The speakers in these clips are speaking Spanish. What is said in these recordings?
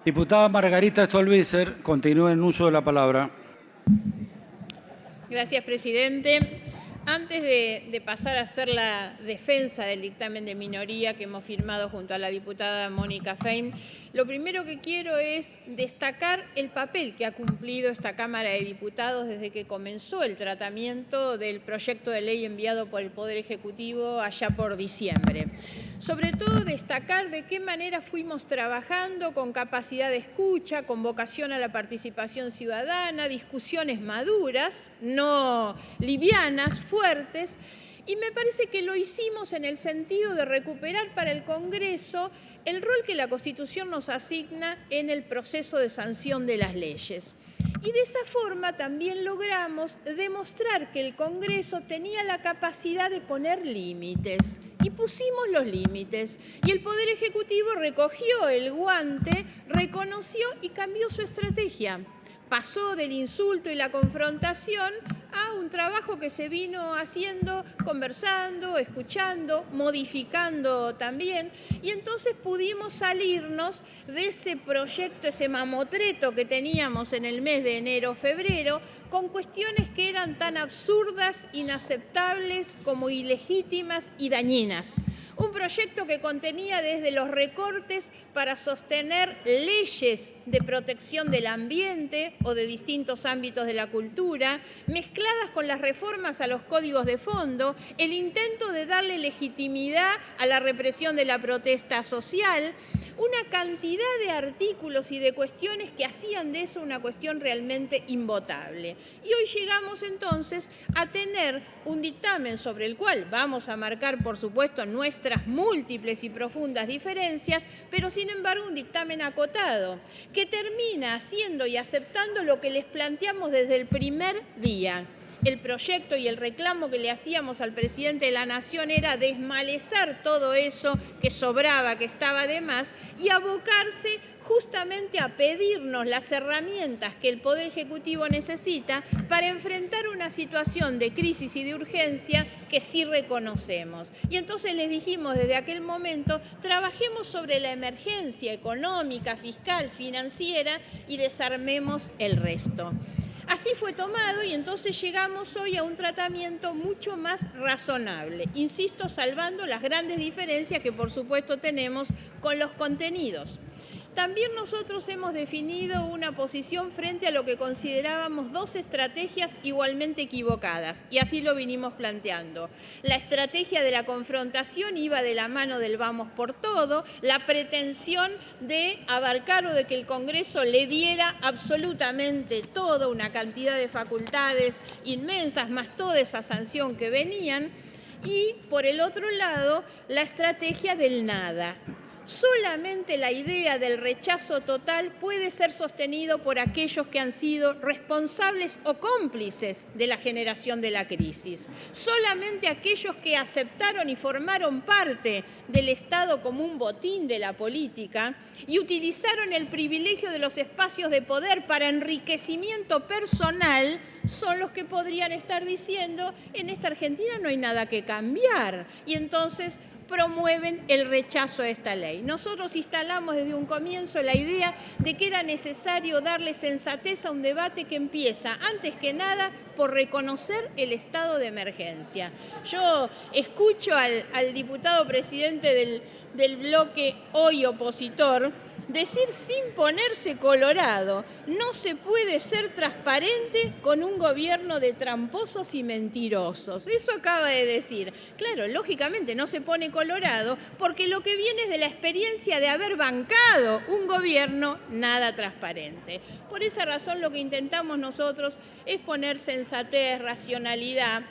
Diputada Margarita Stolbizer, continúe en uso de la palabra. Gracias, presidente. Antes de pasar a hacer la defensa del dictamen de minoría que hemos firmado junto a la diputada Mónica Fein, lo primero que quiero es destacar el papel que ha cumplido esta Cámara de Diputados desde que comenzó el tratamiento del proyecto de ley enviado por el Poder Ejecutivo allá por diciembre. Sobre todo destacar de qué manera fuimos trabajando con capacidad de escucha, con vocación a la participación ciudadana, discusiones maduras, no livianas, fuertes, y me parece que lo hicimos en el sentido de recuperar para el Congreso el rol que la Constitución nos asigna en el proceso de sanción de las leyes. Y de esa forma también logramos demostrar que el Congreso tenía la capacidad de poner límites. Y pusimos los límites. Y el Poder Ejecutivo recogió el guante, reconoció y cambió su estrategia. Pasó del insulto y la confrontación a un trabajo que se vino haciendo, conversando, escuchando, modificando también, y entonces pudimos salirnos de ese proyecto, ese mamotreto que teníamos en el mes de enero, febrero, con cuestiones que eran tan absurdas, inaceptables como ilegítimas y dañinas. Un proyecto que contenía desde los recortes para sostener leyes de protección del ambiente o de distintos ámbitos de la cultura, mezcladas con las reformas a los códigos de fondo, el intento de darle legitimidad a la represión de la protesta social, una cantidad de artículos y de cuestiones que hacían de eso una cuestión realmente invotable. Y hoy llegamos entonces a tener un dictamen sobre el cual vamos a marcar, por supuesto, nuestras múltiples y profundas diferencias, pero sin embargo un dictamen acotado, que termina haciendo y aceptando lo que les planteamos desde el primer día. El proyecto y el reclamo que le hacíamos al presidente de la Nación era desmalezar todo eso que sobraba, que estaba de más, y abocarse justamente a pedirnos las herramientas que el Poder Ejecutivo necesita para enfrentar una situación de crisis y de urgencia que sí reconocemos. Y entonces les dijimos desde aquel momento, trabajemos sobre la emergencia económica, fiscal, financiera y desarmemos el resto. Así fue tomado y entonces llegamos hoy a un tratamiento mucho más razonable, insisto, salvando las grandes diferencias que por supuesto tenemos con los contenidos. También nosotros hemos definido una posición frente a lo que considerábamos dos estrategias igualmente equivocadas, y así lo vinimos planteando. La estrategia de la confrontación iba de la mano del vamos por todo, la pretensión de abarcar o de que el Congreso le diera absolutamente todo, una cantidad de facultades inmensas, más toda esa sanción que venían, y por el otro lado, la estrategia del nada. Solamente la idea del rechazo total puede ser sostenido por aquellos que han sido responsables o cómplices de la generación de la crisis. Solamente aquellos que aceptaron y formaron parte del Estado como un botín de la política y utilizaron el privilegio de los espacios de poder para enriquecimiento personal son los que podrían estar diciendo, en esta Argentina no hay nada que cambiar. Y entonces promueven el rechazo a esta ley. Nosotros instalamos desde un comienzo la idea de que era necesario darle sensatez a un debate que empieza, antes que nada, por reconocer el estado de emergencia. Yo escucho al diputado presidente del bloque hoy opositor decir sin ponerse colorado, no se puede ser transparente con un gobierno de tramposos y mentirosos. Eso acaba de decir. Claro, lógicamente no se pone colorado porque lo que viene es de la experiencia de haber bancado un gobierno nada transparente. Por esa razón lo que intentamos nosotros es poner sensatez, racionalidad,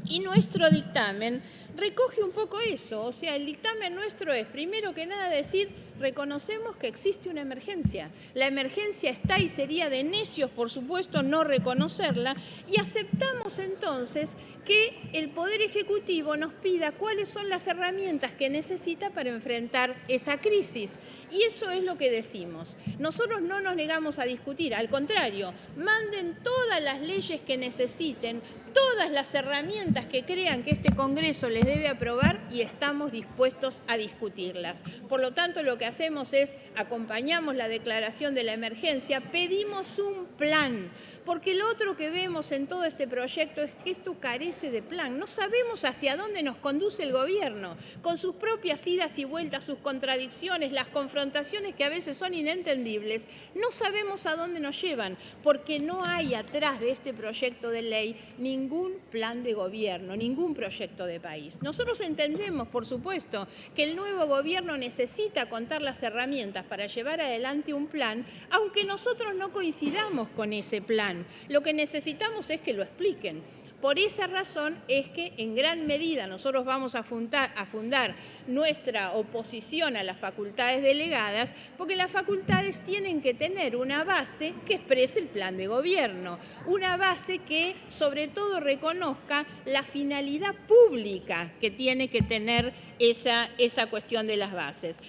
y nuestro dictamen recoge un poco eso. O sea, el dictamen nuestro es, primero que nada, decir, reconocemos que existe una emergencia. La emergencia está y sería de necios, por supuesto, no reconocerla, y aceptamos entonces que el Poder Ejecutivo nos pida cuáles son las herramientas que necesita para enfrentar esa crisis. Y eso es lo que decimos. Nosotros no nos negamos a discutir, al contrario, manden todas las leyes que necesiten, todas las herramientas que crean que este Congreso les debe aprobar y estamos dispuestos a discutirlas. Por lo tanto, lo que hacemos es acompañamos la declaración de la emergencia, pedimos un plan, porque lo otro que vemos en todo este proyecto es que esto carece de plan. No sabemos hacia dónde nos conduce el gobierno, con sus propias idas y vueltas, sus contradicciones, las confrontaciones que a veces son inentendibles. No sabemos a dónde nos llevan, porque no hay atrás de este proyecto de ley ningún plan de gobierno, ningún proyecto de país. Nosotros entendemos, por supuesto, que el nuevo gobierno necesita contar las herramientas para llevar adelante un plan, aunque nosotros no coincidamos con ese plan. Lo que necesitamos es que lo expliquen. Por esa razón es que en gran medida nosotros vamos a fundar nuestra oposición a las facultades delegadas, porque las facultades tienen que tener una base que exprese el plan de gobierno, una base que sobre todo reconozca la finalidad pública que tiene que tener esa cuestión de las bases.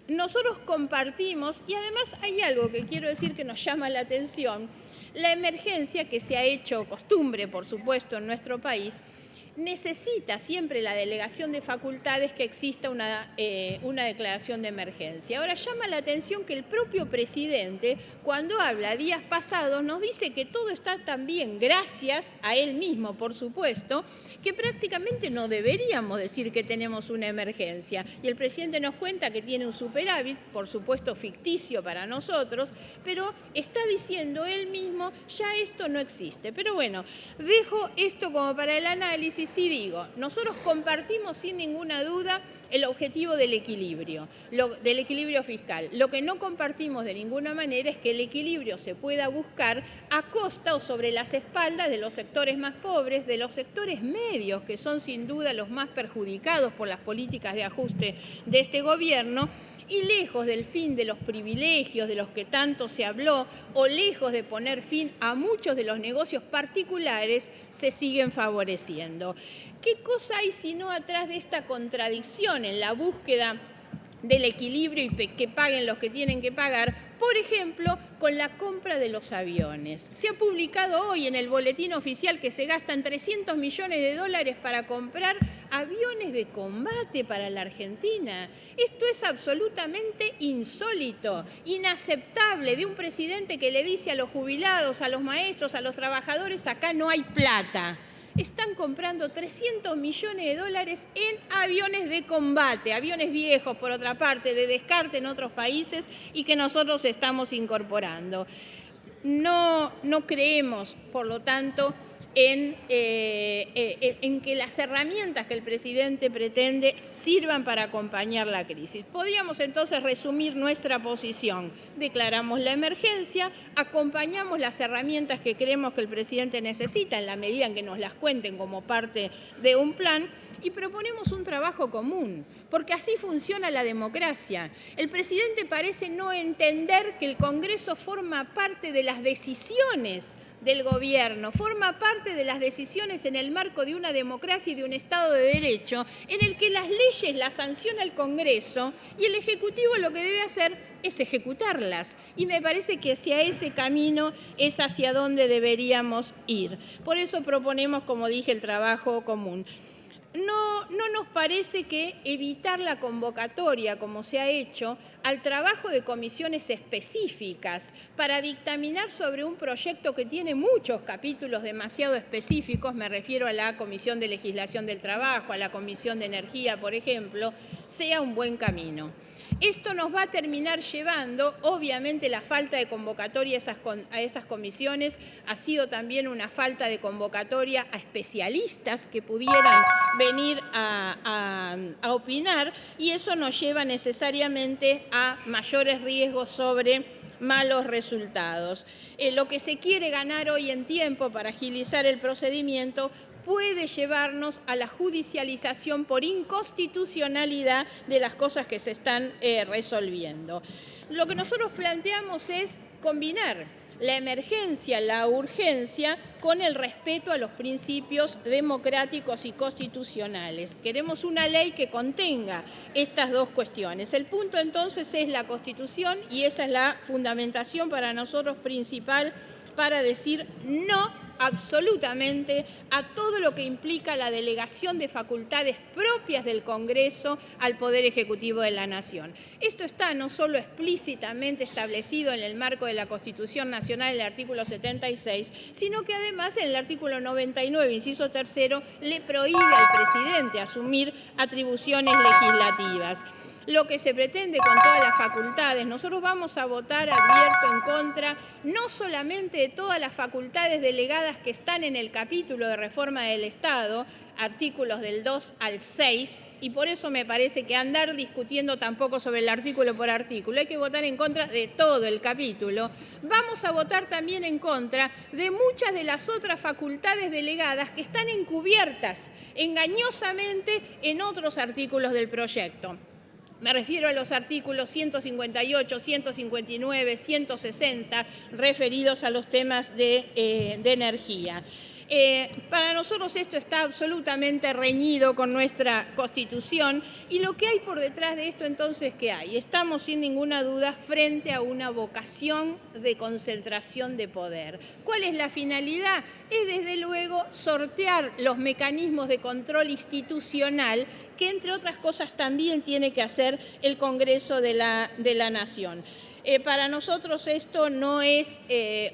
Nosotros compartimos, y además hay algo que quiero decir que nos llama la atención, la emergencia que se ha hecho costumbre, por supuesto, en nuestro país, necesita siempre la delegación de facultades que exista una declaración de emergencia. Ahora llama la atención que el propio presidente, cuando habla días pasados, nos dice que todo está tan bien, gracias a él mismo, por supuesto, que prácticamente no deberíamos decir que tenemos una emergencia. Y el presidente nos cuenta que tiene un superávit, por supuesto ficticio para nosotros, pero está diciendo él mismo, ya esto no existe. Pero bueno, dejo esto como para el análisis. Sí digo, nosotros compartimos sin ninguna duda el objetivo del equilibrio fiscal. Lo que no compartimos de ninguna manera es que el equilibrio se pueda buscar a costa o sobre las espaldas de los sectores más pobres, de los sectores medios, que son sin duda los más perjudicados por las políticas de ajuste de este gobierno, y lejos del fin de los privilegios de los que tanto se habló, o lejos de poner fin a muchos de los negocios particulares, se siguen favoreciendo. ¿Qué cosa hay sino atrás de esta contradicción en la búsqueda del equilibrio y que paguen los que tienen que pagar? Por ejemplo, con la compra de los aviones. Se ha publicado hoy en el boletín oficial que se gastan $300 millones para comprar aviones de combate para la Argentina. Esto es absolutamente insólito, inaceptable, de un presidente que le dice a los jubilados, a los maestros, a los trabajadores, acá no hay plata. Están comprando $300 millones en aviones de combate, aviones viejos, por otra parte, de descarte en otros países y que nosotros estamos incorporando. No creemos, por lo tanto, en que las herramientas que el presidente pretende sirvan para acompañar la crisis. Podríamos entonces resumir nuestra posición. Declaramos la emergencia, acompañamos las herramientas que creemos que el presidente necesita en la medida en que nos las cuenten como parte de un plan, y proponemos un trabajo común, porque así funciona la democracia. El presidente parece no entender que el Congreso forma parte de las decisiones del gobierno, forma parte de las decisiones en el marco de una democracia y de un Estado de Derecho, en el que las leyes las sanciona el Congreso y el Ejecutivo lo que debe hacer es ejecutarlas. Y me parece que hacia ese camino es hacia donde deberíamos ir. Por eso proponemos, como dije, el trabajo común. No nos parece que evitar la convocatoria, como se ha hecho, al trabajo de comisiones específicas para dictaminar sobre un proyecto que tiene muchos capítulos demasiado específicos, me refiero a la Comisión de Legislación del Trabajo, a la Comisión de Energía, por ejemplo, sea un buen camino. Esto nos va a terminar llevando, obviamente la falta de convocatoria a esas comisiones ha sido también una falta de convocatoria a especialistas que pudieran venir a opinar, y eso nos lleva necesariamente a mayores riesgos sobre malos resultados. Lo que se quiere ganar hoy en tiempo para agilizar el procedimiento puede llevarnos a la judicialización por inconstitucionalidad de las cosas que se están resolviendo. Lo que nosotros planteamos es combinar la emergencia, la urgencia, con el respeto a los principios democráticos y constitucionales. Queremos una ley que contenga estas dos cuestiones. El punto entonces es la Constitución, y esa es la fundamentación para nosotros principal para decir no absolutamente a todo lo que implica la delegación de facultades propias del Congreso al Poder Ejecutivo de la Nación. Esto está no solo explícitamente establecido en el marco de la Constitución Nacional, en el artículo 76, sino que además en el artículo 99, inciso 3, le prohíbe al presidente asumir atribuciones legislativas. Lo que se pretende con todas las facultades, nosotros vamos a votar, advierto, en contra, no solamente de todas las facultades delegadas que están en el capítulo de reforma del Estado, artículos del 2 al 6, y por eso me parece que andar discutiendo tampoco sobre el artículo por artículo, hay que votar en contra de todo el capítulo. Vamos a votar también en contra de muchas de las otras facultades delegadas que están encubiertas engañosamente en otros artículos del proyecto. Me refiero a los artículos 158, 159, 160, referidos a los temas de energía. Para nosotros esto está absolutamente reñido con nuestra Constitución, y lo que hay por detrás de esto entonces, ¿qué hay? Estamos sin ninguna duda frente a una vocación de concentración de poder. ¿Cuál es la finalidad? Es desde luego sortear los mecanismos de control institucional que entre otras cosas también tiene que hacer el Congreso de la Nación. Para nosotros esto no es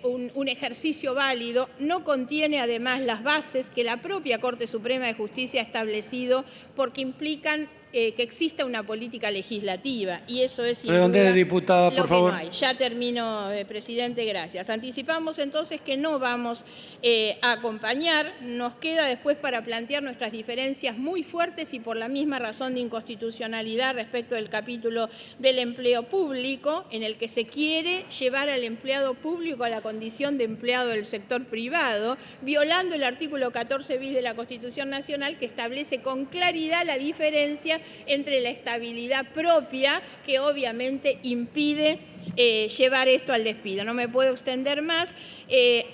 un ejercicio válido, no contiene además las bases que la propia Corte Suprema de Justicia ha establecido, porque implican que exista una política legislativa, y eso es sin duda diputada, por favor. no hay. Ya termino, presidente, gracias. Anticipamos entonces que no vamos a acompañar, nos queda después para plantear nuestras diferencias muy fuertes y por la misma razón de inconstitucionalidad respecto del capítulo del empleo público, en el que se quiere llevar al empleado público a la condición de empleado del sector privado, violando el artículo 14 bis de la Constitución Nacional, que establece con claridad la diferencia entre la estabilidad propia, que obviamente impide llevar esto al despido. No me puedo extender más.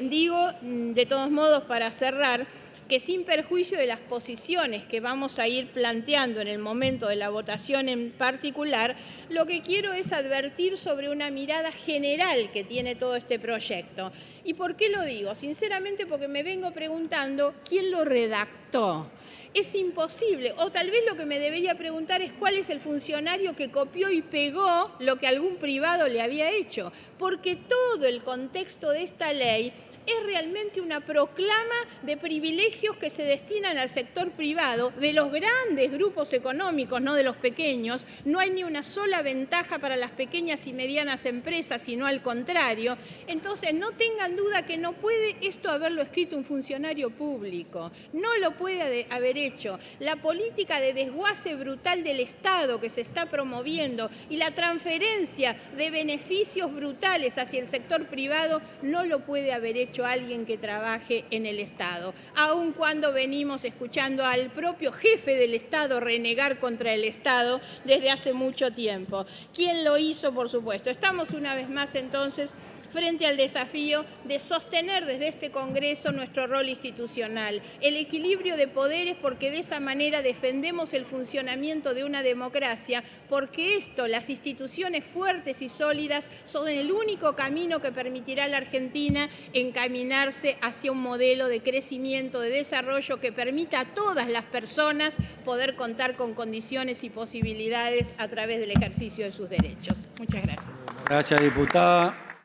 Digo, de todos modos, para cerrar, que sin perjuicio de las posiciones que vamos a ir planteando en el momento de la votación en particular, lo que quiero es advertir sobre una mirada general que tiene todo este proyecto. ¿Y por qué lo digo? Sinceramente, porque me vengo preguntando quién lo redactó. Es imposible, o tal vez lo que me debería preguntar es cuál es el funcionario que copió y pegó lo que algún privado le había hecho, porque todo el contexto de esta ley es realmente una proclama de privilegios que se destinan al sector privado, de los grandes grupos económicos, no de los pequeños. No hay ni una sola ventaja para las pequeñas y medianas empresas, sino al contrario. Entonces, no tengan duda que no puede esto haberlo escrito un funcionario público, no lo puede haber hecho. La política de desguace brutal del Estado que se está promoviendo y la transferencia de beneficios brutales hacia el sector privado no lo puede haber hecho alguien que trabaje en el Estado, aun cuando venimos escuchando al propio jefe del Estado renegar contra el Estado desde hace mucho tiempo. ¿Quién lo hizo? Por supuesto. Estamos una vez más entonces frente al desafío de sostener desde este Congreso nuestro rol institucional, el equilibrio de poderes, porque de esa manera defendemos el funcionamiento de una democracia, porque esto, las instituciones fuertes y sólidas, son el único camino que permitirá a la Argentina encaminarse hacia un modelo de crecimiento, de desarrollo que permita a todas las personas poder contar con condiciones y posibilidades a través del ejercicio de sus derechos. Muchas gracias. Gracias, diputada.